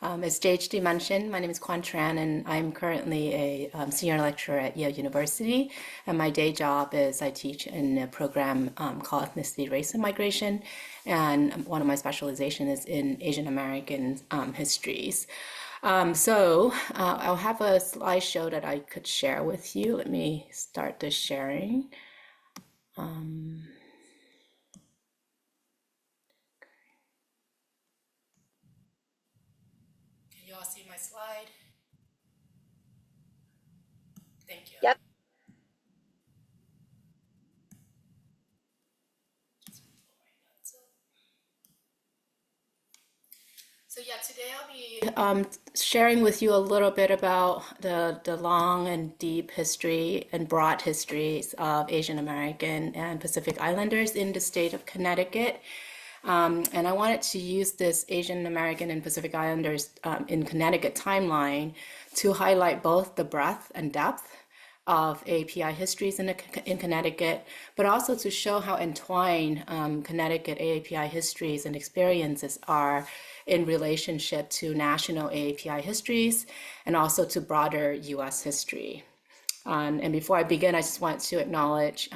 As JHD mentioned, my name is Quan Tran, and I'm currently a senior lecturer at Yale University. And my day job is I teach in a program called Ethnicity, Race, and Migration. And one of my specializations is in Asian American histories. I'll have a slideshow that I could share with you. Let me start the sharing. Can you all see my slide? Thank you. Yep. So yeah, today I'll be sharing with you a little bit about the long and deep history and broad histories of Asian American and Pacific Islanders in the state of Connecticut. And I wanted to use this Asian American and Pacific Islanders in Connecticut timeline to highlight both the breadth and depth of AAPI histories in Connecticut, but also to show how entwined Connecticut AAPI histories and experiences are in relationship to national AAPI histories and also to broader US history. And before I begin, I just want to acknowledge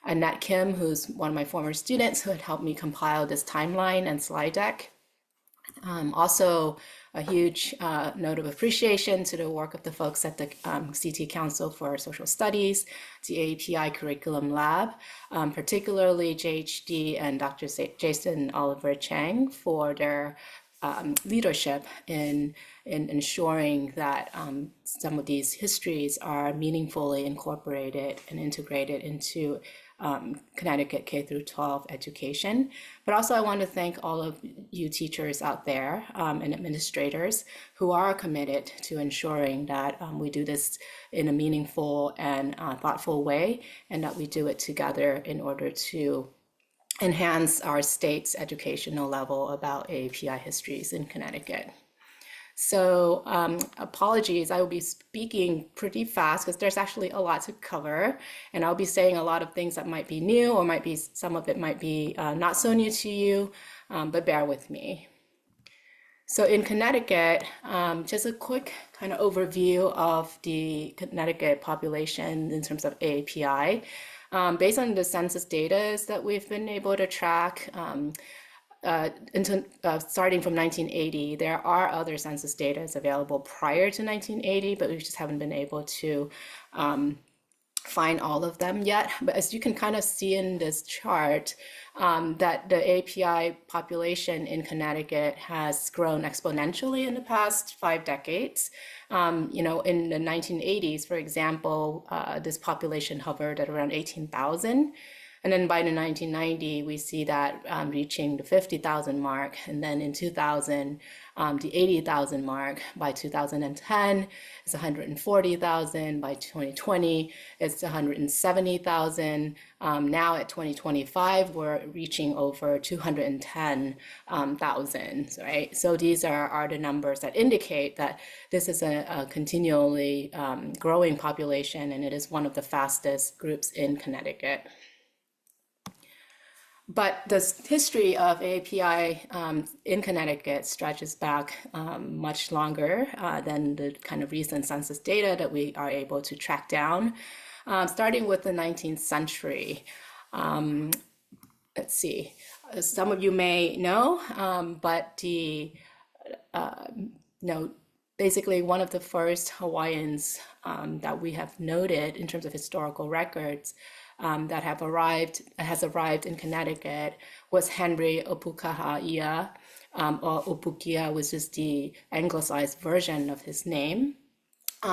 Annette Kim, who's one of my former students who had helped me compile this timeline and slide deck. Also, a huge note of appreciation to the work of the folks at the CT Council for Social Studies, the AAPI Curriculum Lab, particularly JHD and Dr. Jason Oliver Chang for their leadership in ensuring that some of these histories are meaningfully incorporated and integrated into Connecticut K through 12 education. But also I want to thank all of you teachers out there and administrators who are committed to ensuring that we do this in a meaningful and thoughtful way, and that we do it together in order to enhance our state's educational level about AAPI histories in Connecticut. So apologies, I will be speaking pretty fast because there's actually a lot to cover, and I'll be saying a lot of things that might be new or might be, some of it might be not so new to you, but bear with me. So in Connecticut, just a quick kind of overview of the Connecticut population in terms of AAPI. Based on the census data that we've been able to track, starting from 1980, there are other census data available prior to 1980, but we just haven't been able to find all of them yet. But as you can kind of see in this chart, that the API population in Connecticut has grown exponentially in the past 5 decades. You know, in the 1980s, for example, this population hovered at around 18,000. And then by the 1990, we see that reaching the 50,000 mark. And then in 2000, the 80,000 mark. By 2010, it's 140,000. By 2020, it's 170,000. Now at 2025, we're reaching over 210,000, right? So these are the numbers that indicate that this is a continually growing population, and it is one of the fastest groups in Connecticut. But the history of AAPI in Connecticut stretches back much longer than the kind of recent census data that we are able to track down, starting with the 19th century. Let's see, some of you may know, but basically one of the first Hawaiians that we have noted in terms of historical records that has arrived in Connecticut was Henry Opukaha'ia, or Opukia, which is the anglicized version of his name.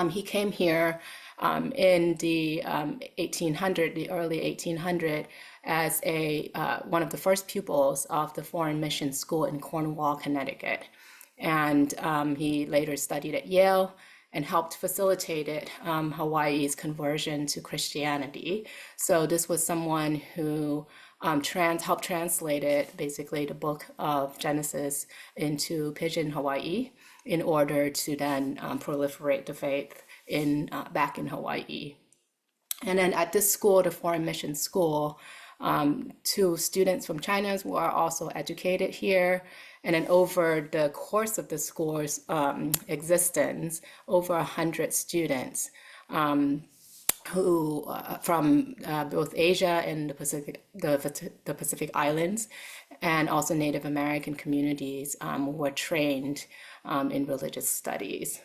He came here in the 1800, the early 1800, as one of the first pupils of the Foreign Mission School in Cornwall, Connecticut. And he later studied at Yale and helped facilitate Hawaii's conversion to Christianity. So this was someone who helped translate basically the book of Genesis into Pidgin Hawaii in order to then proliferate the faith back in Hawaii. And then at this school, the Foreign Mission School, Two students from China who are also educated here. And then over the course of the school's existence, over 100 students who from both Asia and the Pacific Islands, and also Native American communities were trained in religious studies.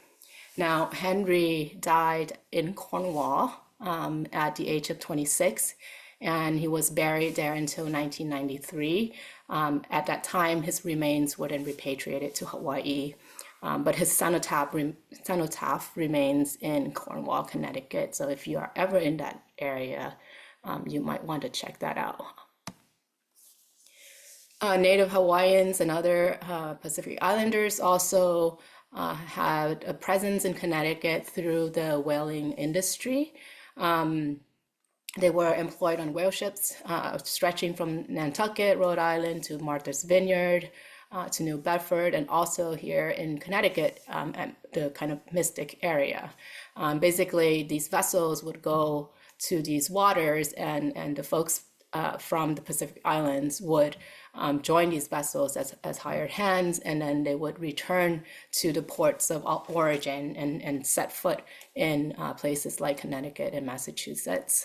Now, Henry died in Cornwall at the age of 26, and he was buried there until 1993. At that time, his remains were then repatriated to Hawaii. But his cenotaph remains in Cornwall, Connecticut. So if you are ever in that area, you might want to check that out. Native Hawaiians and other Pacific Islanders also had a presence in Connecticut through the whaling industry. They were employed on whale ships stretching from Nantucket, Rhode Island to Martha's Vineyard, to New Bedford, and also here in Connecticut at the kind of Mystic area. Basically, these vessels would go to these waters, and the folks from the Pacific Islands would join these vessels as hired hands, and then they would return to the ports of origin and set foot in places like Connecticut and Massachusetts.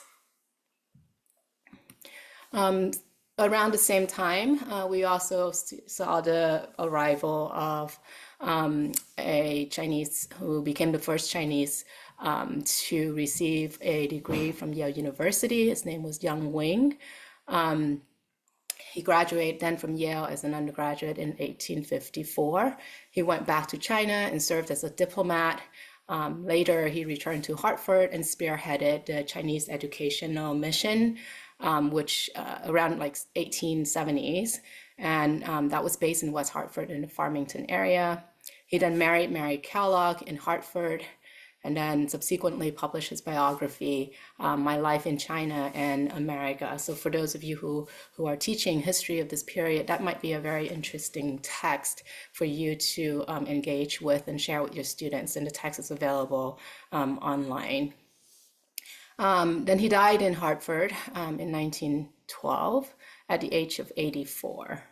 Around the same time, we also saw the arrival of a Chinese who became the first Chinese to receive a degree from Yale University. His name was Young Wing. He graduated then from Yale as an undergraduate in 1854. He went back to China and served as a diplomat. Later, he returned to Hartford and spearheaded the Chinese educational mission, which around like 1870s, and that was based in West Hartford in the Farmington area. He then married Mary Kellogg in Hartford, and then subsequently published his biography, My Life in China and America. So for those of you who are teaching history of this period, that might be a very interesting text for you to engage with and share with your students, and the text is available online. Then he died in Hartford in 1912 at the age of 84.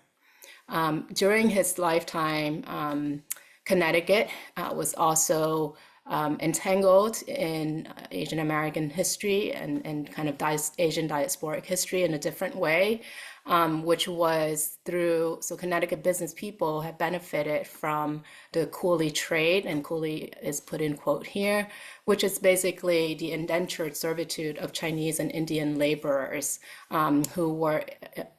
During his lifetime, Connecticut was also entangled in Asian American history and kind of Asian diasporic history in a different way, which was through, so Connecticut business people have benefited from the coolie trade, and coolie is put in quote here, which is basically the indentured servitude of Chinese and Indian laborers who were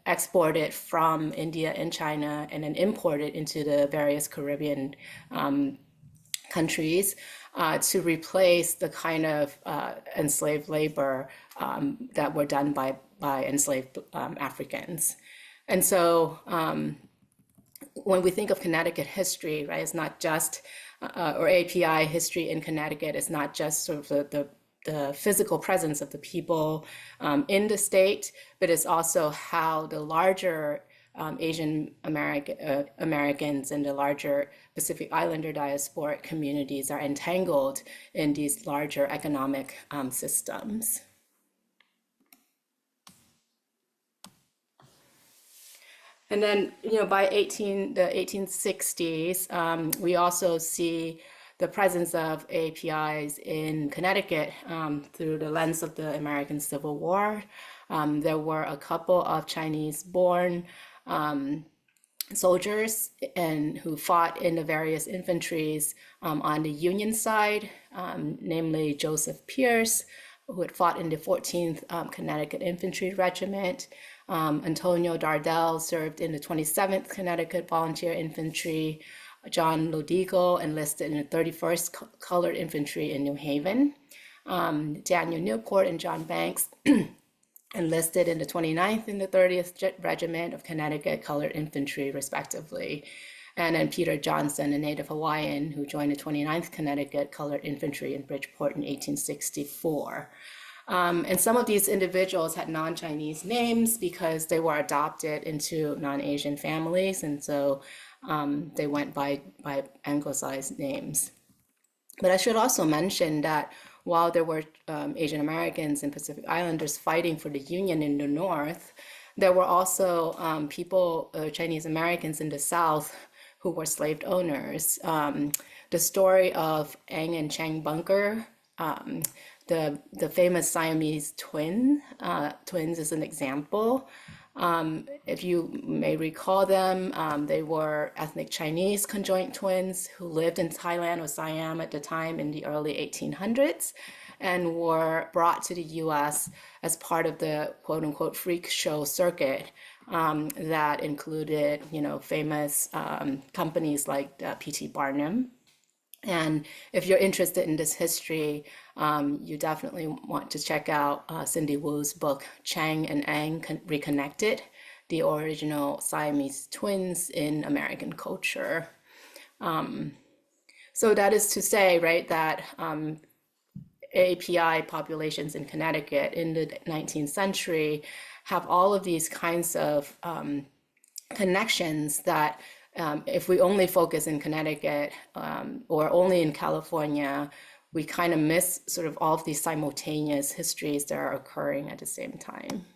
exported from India and China and then imported into the various Caribbean countries to replace the kind of enslaved labor that were done by enslaved Africans. And so when we think of Connecticut history, right, it's not just, or API history in Connecticut, it's not just sort of the physical presence of the people in the state, but it's also how the larger Asian Americans and the larger Pacific Islander diasporic communities are entangled in these larger economic systems. And then, by the 1860s, we also see the presence of APIs in Connecticut through the lens of the American Civil War. There were a couple of Chinese-born soldiers and who fought in the various infantries on the Union side, namely Joseph Pierce, who had fought in the 14th Connecticut Infantry Regiment. Antonio Dardell served in the 27th Connecticut Volunteer Infantry. John Lodigo enlisted in the 31st Colored Infantry in New Haven. Daniel Newport and John Banks enlisted in the 29th and the 30th Regiment of Connecticut Colored Infantry, respectively. And then Peter Johnson, a native Hawaiian who joined the 29th Connecticut Colored Infantry in Bridgeport in 1864. And some of these individuals had non-Chinese names because they were adopted into non-Asian families, and so they went by anglicized names. But I should also mention that while there were Asian Americans and Pacific Islanders fighting for the Union in the North, there were also people, Chinese Americans in the South, who were slave owners. The story of Ang and Chang Bunker, the famous Siamese twins is an example. If you may recall them, they were ethnic Chinese conjoined twins who lived in Thailand or Siam at the time in the early 1800s and were brought to the US as part of the quote unquote freak show circuit that included, famous companies like P.T. Barnum. And if you're interested in this history, you definitely want to check out Cindy Wu's book, Chang and Ang Reconnected, the original Siamese twins in American culture. So that is to say, right, that AAPI populations in Connecticut in the 19th century have all of these kinds of connections that if we only focus in Connecticut or only in California, we kind of miss sort of all of these simultaneous histories that are occurring at the same time.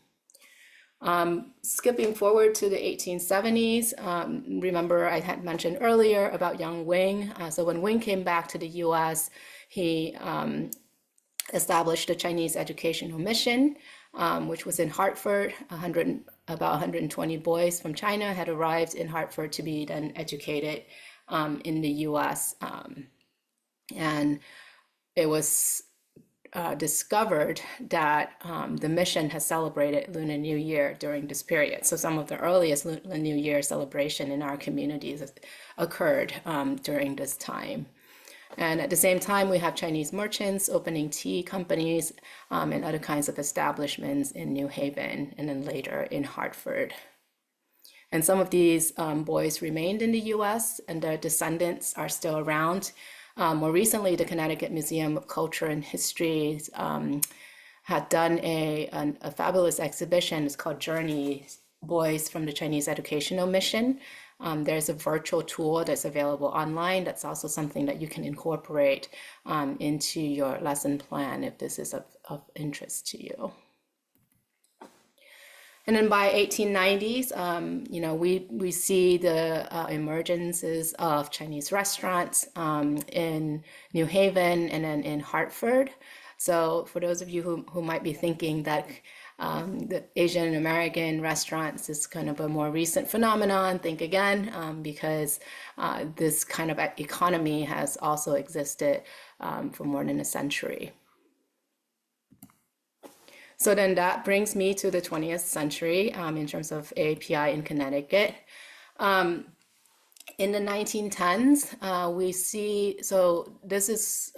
Skipping forward to the 1870s, remember I had mentioned earlier about young Wing. So when Wing came back to the US, he established a Chinese educational mission, which was in Hartford. About 120 boys from China had arrived in Hartford to be then educated in the US. And it was discovered that the mission has celebrated Lunar New Year during this period. So some of the earliest Lunar New Year celebration in our communities occurred during this time. And at the same time, we have Chinese merchants opening tea companies and other kinds of establishments in New Haven and then later in Hartford. And some of these boys remained in the US and their descendants are still around. More recently, the Connecticut Museum of Culture and History had done a fabulous exhibition. It's called Journeys, Boys from the Chinese Educational Mission. There's a virtual tool that's available online. That's also something that you can incorporate into your lesson plan if this is of interest to you. And then by 1890s, we see the emergences of Chinese restaurants in New Haven and then in Hartford. So for those of you who might be thinking that the Asian American restaurants is kind of a more recent phenomenon, think again, because this kind of economy has also existed for more than a century. So then that brings me to the 20th century in terms of AAPI in Connecticut. In the 1910s, we see, so this is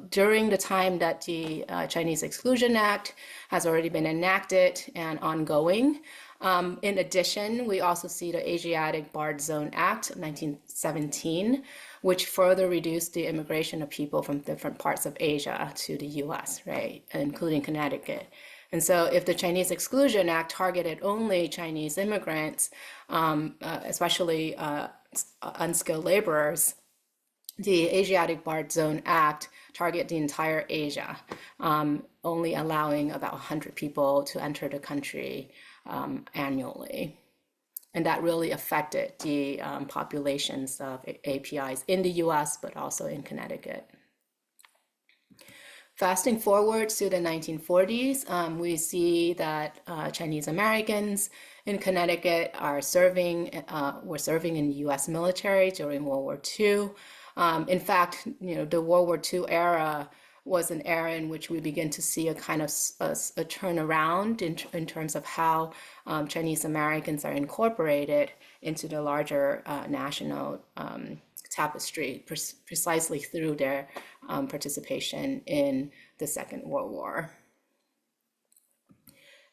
during the time that the Chinese Exclusion Act has already been enacted and ongoing. In addition, we also see the Asiatic Barred Zone Act of 1917, which further reduced the immigration of people from different parts of Asia to the US, right, including Connecticut. And so if the Chinese Exclusion Act targeted only Chinese immigrants, especially unskilled laborers, the Asiatic Barred Zone Act targeted the entire Asia, only allowing about 100 people to enter the country annually. And that really affected the populations of APIs in the US, but also in Connecticut. Fasting forward to the 1940s, we see that Chinese Americans in Connecticut were serving in the US military during World War II. In fact, the World War II era was an era in which we begin to see a kind of a turnaround in terms of how Chinese Americans are incorporated into the larger national tapestry, precisely through their participation in the Second World War.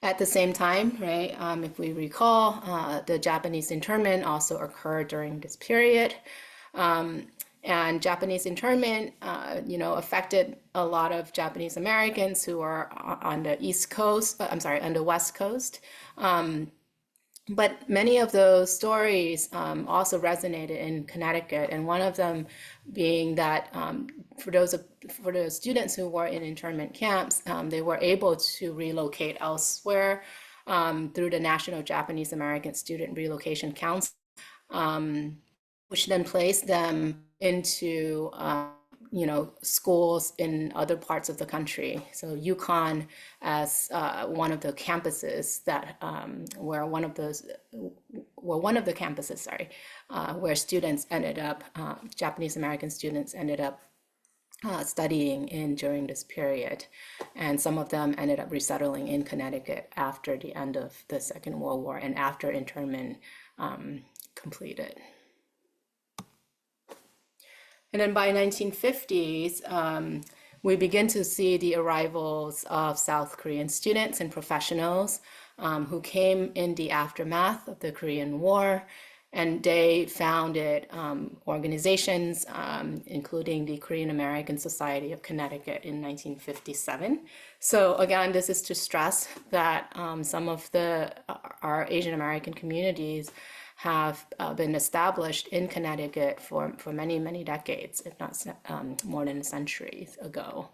At the same time, right, if we recall, the Japanese internment also occurred during this period. And Japanese internment, affected a lot of Japanese Americans who are on the East Coast, on the West Coast. But many of those stories also resonated in Connecticut, and one of them being that for the students who were in internment camps, they were able to relocate elsewhere through the National Japanese American Student Relocation Council, which then placed them into schools in other parts of the country. So UConn as one of the campuses that where one of the campuses, where students ended up, Japanese American students ended up studying in during this period. And some of them ended up resettling in Connecticut after the end of the Second World War and after internment completed. And then by 1950s, we begin to see the arrivals of South Korean students and professionals who came in the aftermath of the Korean War, and they founded organizations, including the Korean American Society of Connecticut in 1957. So again, this is to stress that some of our Asian American communities have been established in Connecticut for many, many decades, if not more than a century ago.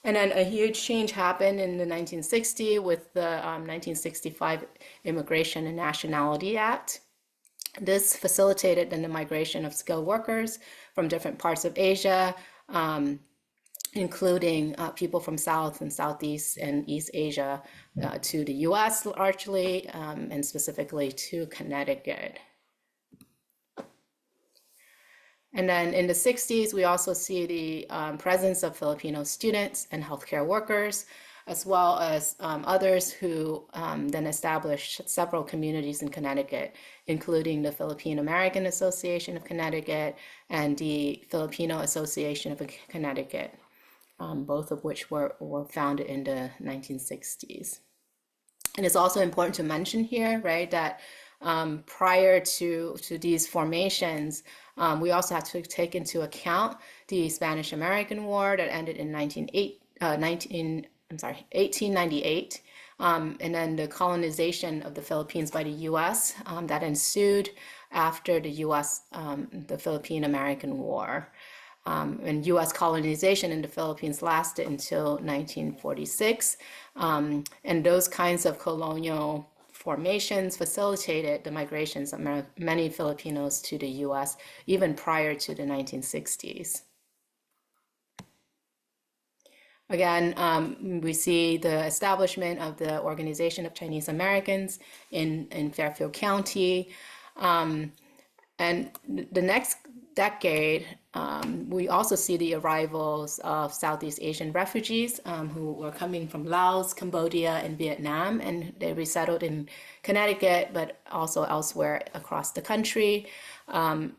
And then a huge change happened in the 1960s with the 1965 Immigration and Nationality Act. This facilitated then the migration of skilled workers from different parts of Asia, including people from South and Southeast and East Asia to the US largely, and specifically to Connecticut. And then in the 60s, we also see the presence of Filipino students and healthcare workers, as well as others who then established several communities in Connecticut, including the Philippine American Association of Connecticut and the Filipino Association of Connecticut, both of which were founded in the 1960s. And it's also important to mention here, right, that prior to these formations, we also have to take into account the Spanish-American War that ended in 1898, and then the colonization of the Philippines by the U.S. That ensued after the Philippine-American War. And U.S. colonization in the Philippines lasted until 1946, and those kinds of colonial formations facilitated the migrations of many Filipinos to the U.S. even prior to the 1960s. Again, we see the establishment of the Organization of Chinese Americans in Fairfield County. And the next decade, we also see the arrivals of Southeast Asian refugees who were coming from Laos, Cambodia, and Vietnam, and they resettled in Connecticut, but also elsewhere across the country.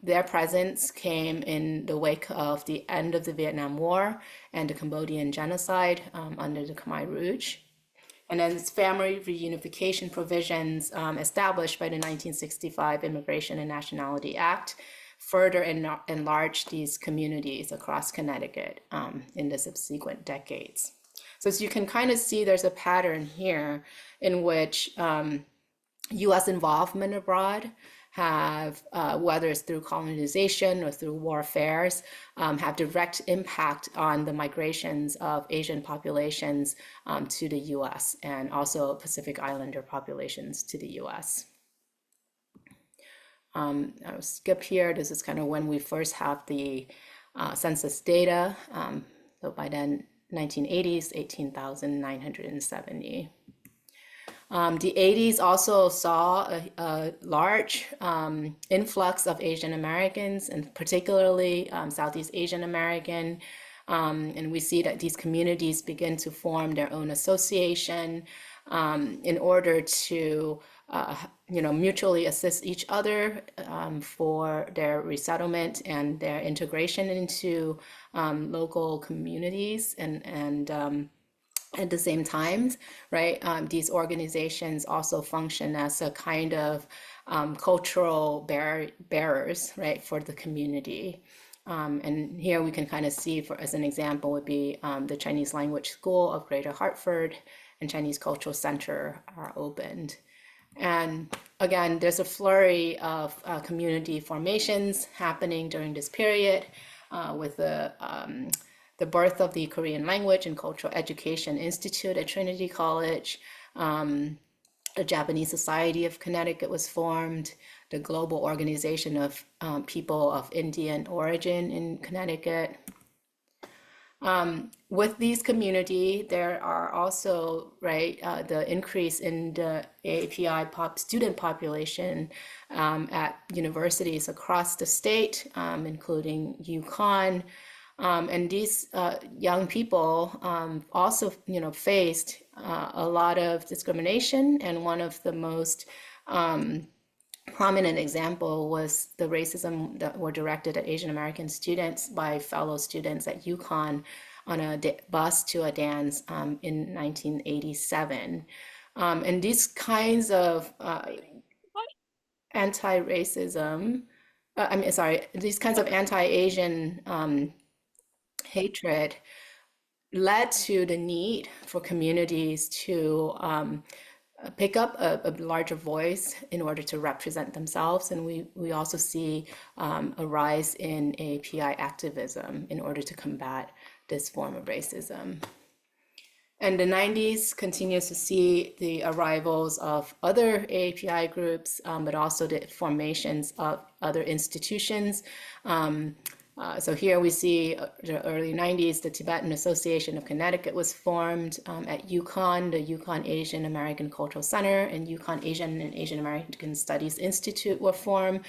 Their presence came in the wake of the end of the Vietnam War and the Cambodian genocide under the Khmer Rouge. And then its family reunification provisions established by the 1965 Immigration and Nationality Act further enlarged these communities across Connecticut in the subsequent decades. So as you can kind of see, there's a pattern here in which U.S. involvement abroad have, whether it's through colonization or through warfares, have direct impact on the migrations of Asian populations to the U.S. and also Pacific Islander populations to the U.S. I'll skip here. This is kind of when we first have the census data. So by then, 1980s, 18,970. The 80s also saw a large influx of Asian Americans, and particularly Southeast Asian American. And we see that these communities begin to form their own association in order to mutually assist each other for their resettlement and their integration into local communities, and at the same time, right, these organizations also function as a kind of cultural bearers, right, for the community. And here we can kind of see, as an example, would be the Chinese Language School of Greater Hartford and Chinese Cultural Center are opened. And again, there's a flurry of community formations happening during this period with the birth of the Korean Language and Cultural Education Institute at Trinity College. The Japanese Society of Connecticut was formed, the Global Organization of People of Indian Origin in Connecticut. With these community, there are also, right, the increase in the AAPI student population at universities across the state, including UConn. And these young people also, faced a lot of discrimination, and one of the most prominent example was the racism that were directed at Asian American students by fellow students at UConn on a bus to a dance in 1987. And these kinds of anti-racism, these kinds of anti-Asian hatred led to the need for communities to pick up a larger voice in order to represent themselves. And we also see a rise in AAPI activism in order to combat this form of racism. And the 90s continues to see the arrivals of other AAPI groups, but also the formations of other institutions. So here we see the early 90s, the Tibetan Association of Connecticut was formed at UConn, the UConn Asian American Cultural Center and UConn Asian and Asian American Studies Institute were formed.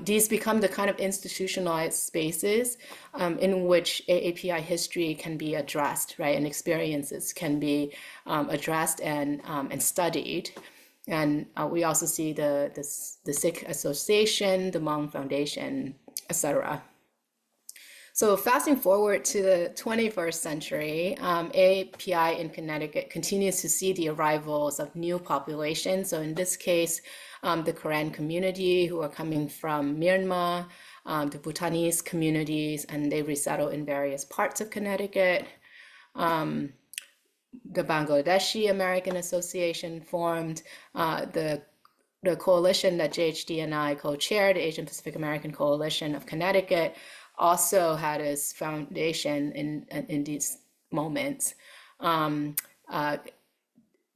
These become the kind of institutionalized spaces in which AAPI history can be addressed, right? And experiences can be addressed and studied. And we also see the Sikh Association, the Hmong Foundation, etc. So fasting forward to the 21st century, AAPI in Connecticut continues to see the arrivals of new populations. So in this case, the Karen community who are coming from Myanmar, the Bhutanese communities, and they resettle in various parts of Connecticut. The Bangladeshi American Association formed, the coalition that JHD and I co-chaired, the Asian Pacific American Coalition of Connecticut, also had its foundation in these moments,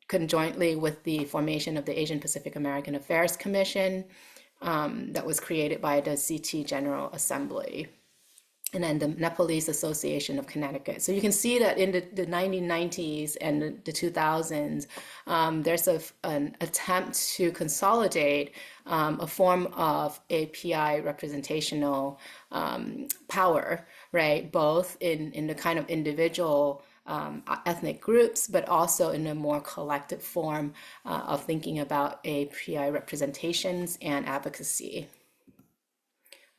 conjointly with the formation of the Asian Pacific American Affairs Commission that was created by the CT General Assembly, and then the Nepalese Association of Connecticut. So you can see that in the 1990s and the 2000s, there's an attempt to consolidate a form of API representational power, right? Both in the kind of individual ethnic groups, but also in a more collective form of thinking about API representations and advocacy.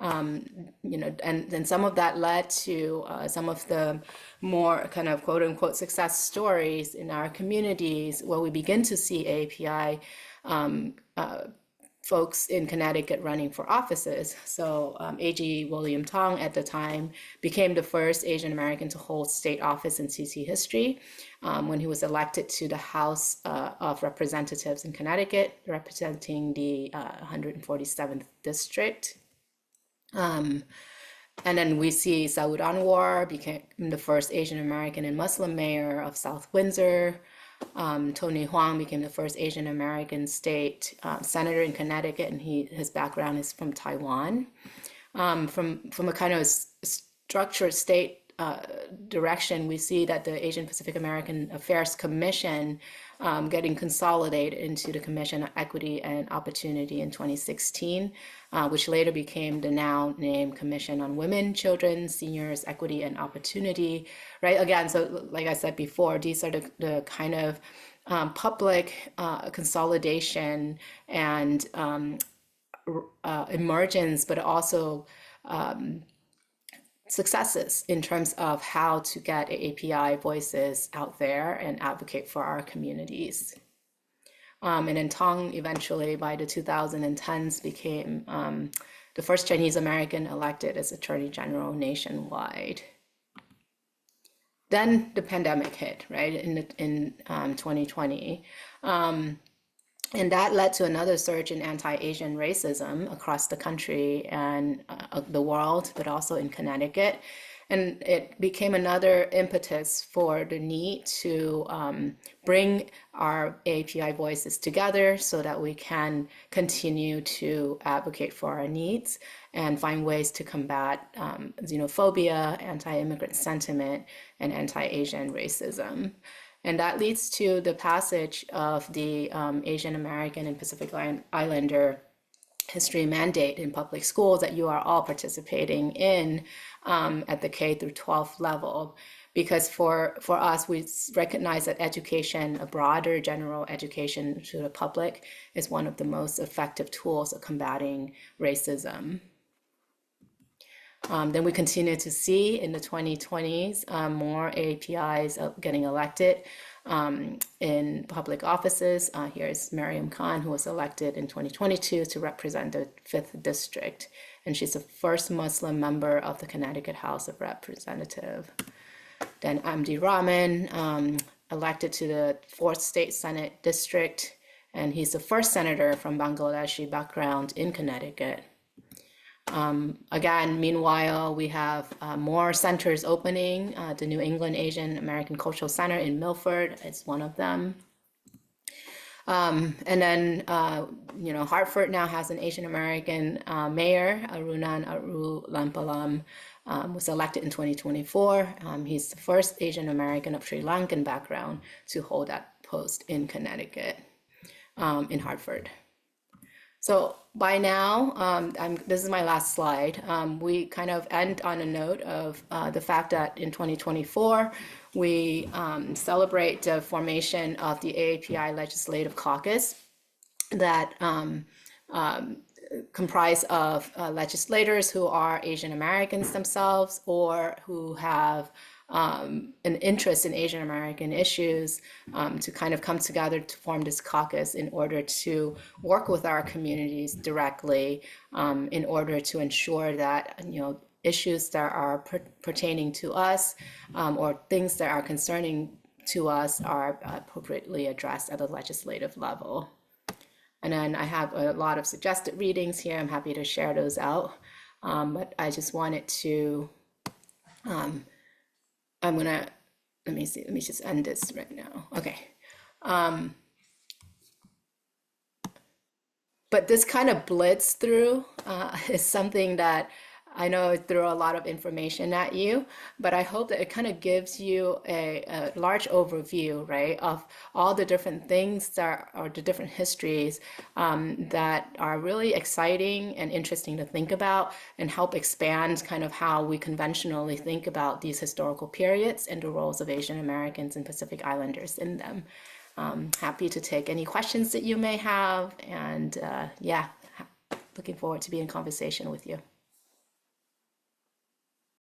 And then some of that led to some of the more kind of quote unquote success stories in our communities where we begin to see API folks in Connecticut running for offices. So AG William Tong at the time became the first Asian American to hold state office in CC history when he was elected to the House of Representatives in Connecticut, representing the 147th district. And then we see Saud Anwar became the first Asian American and Muslim mayor of South Windsor. Tony Huang became the first Asian American state senator in Connecticut, and his background is from Taiwan. From a kind of structured state direction, we see that the Asian Pacific American Affairs Commission getting consolidated into the Commission on Equity and Opportunity in 2016, which later became the now named Commission on Women, Children, Seniors, Equity and Opportunity, right? Again, so like I said before, these are the kind of public consolidation and emergence, but also successes in terms of how to get API voices out there and advocate for our communities. And then Tong eventually, by the 2010s, became the first Chinese American elected as Attorney General nationwide. Then the pandemic hit, right, in 2020. And that led to another surge in anti-Asian racism across the country and the world, but also in Connecticut. And it became another impetus for the need to bring our AAPI voices together so that we can continue to advocate for our needs and find ways to combat xenophobia, anti-immigrant sentiment, and anti-Asian racism. And that leads to the passage of the Asian American and Pacific Islander history mandate in public schools that you are all participating in at the K through 12 level. Because for us, we recognize that education, a broader general education to the public, is one of the most effective tools of combating racism. Then we continue to see in the 2020s more AAPIs getting elected in public offices. Here's Mariam Khan, who was elected in 2022 to represent the 5th District. And she's the first Muslim member of the Connecticut House of Representatives. Then Amdi Rahman, elected to the 4th State Senate District. And he's the first senator from Bangladeshi background in Connecticut. Again, meanwhile, we have more centers opening. The New England Asian American Cultural Center in Milford is one of them. And then, Hartford now has an Asian American mayor, Arunan Arulampalam, was elected in 2024. He's the first Asian American of Sri Lankan background to hold that post in Connecticut, in Hartford. So by now, this is my last slide. We kind of end on a note of the fact that in 2024, we celebrate the formation of the AAPI Legislative Caucus that comprise of legislators who are Asian Americans themselves or who have an interest in Asian American issues to kind of come together to form this caucus in order to work with our communities directly in order to ensure that issues that are pertaining to us or things that are concerning to us are appropriately addressed at the legislative level. And then I have a lot of suggested readings here. I'm happy to share those out. But I just wanted to, let me just end this right now. Okay. But this kind of blitz through is something that I know it threw a lot of information at you, but I hope that it kind of gives you a large overview, right, of all the different things that are the different histories that are really exciting and interesting to think about and help expand kind of how we conventionally think about these historical periods and the roles of Asian Americans and Pacific Islanders in them. Happy to take any questions that you may have, and yeah, looking forward to being in conversation with you.